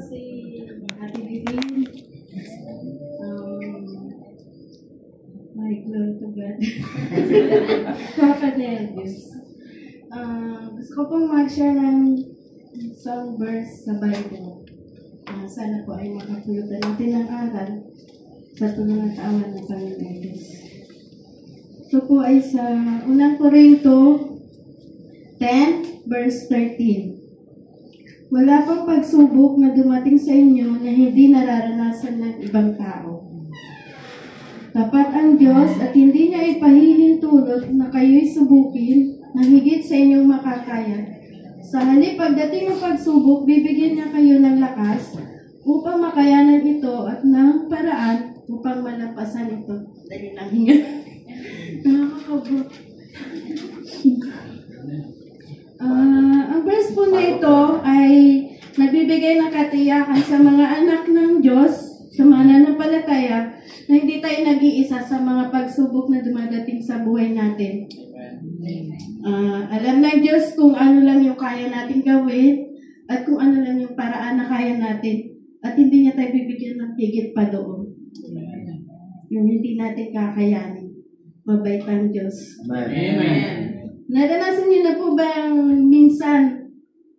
si Ate Divine. My glory to God. Papa Delvis. Gusto ko pong mag-share ng isang verse sa Bible. Sana po ay makapulutan natin ng aral sa tulong at awa ng Panginoon Diyos. Ito po ay sa unang Korinto 10, verse 13. Wala pang pagsubok na dumating sa inyo na hindi nararanasan ng ibang tao. Tapat ang Diyos at hindi niya ipahihintulot na kayo'y subukin na higit sa inyong makakaya. Sa halip pagdating ng pagsubok, bibigyan niya kayo ng lakas upang makayanan ito at ng paraan upang malampasan ito. Dali lang hinga. Nakakabot. Ang verse po na ito ay nagbibigay ng katiyakan sa mga anak ng Diyos, sa mga nananampalataya, na hindi tayo nag-iisa sa mga pagsubok na dumadating sa buhay natin. Alam ng Diyos kung ano lang yung kaya natin gawin at kung ano lang yung paraan na kaya natin. At hindi niya tayo bibigyan ng higit pa doon. Yung hindi natin kakayanin. Mabait ang Diyos. Amen. Naranasan niyo na po ba minsan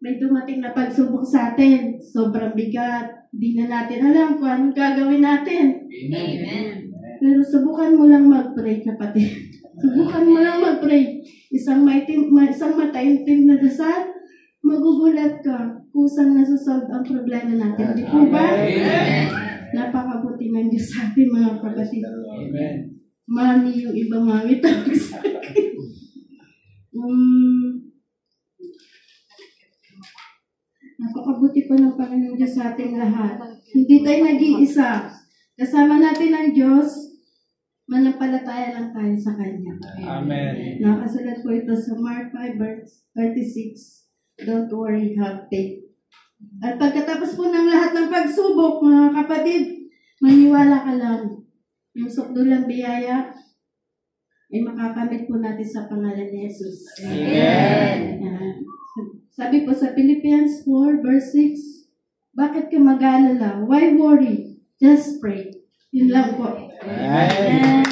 may dumating na pagsubok sa atin? Sobrang bigat. Di na natin alam kung anong gagawin natin. Amen. Pero subukan mo lang mag-pray, kapatid. Subukan mo lang mag-pray. Isang mataimtim na dasal, magugulat ka kung saan nasusolve ang problema natin. Di po ba? Amen. Napakabuti ng Diyos sa ating mga kapatid. Amen. Mami yung ibang mami tawag sa akin. Napakabuti po ng Panginoon Diyos sa ating lahat. Hindi tayo nag-iisa. Kasama natin ang Diyos, manampalataya lang tayo sa Kanya. Amen. Nakasulat po ito sa Mark 5, verse 36. Don't worry, have faith. At pagkatapos po ng lahat ng pagsubok, mga kapatid, maniwala ka lang. Yung sukdulang biyaya ay makakamit po natin sa pangalan ni Jesus. Amen. Sabi po sa Philippians 4, verse 6, bakit ka mag-alala? Why worry? Just pray. Yun lang po. Amen.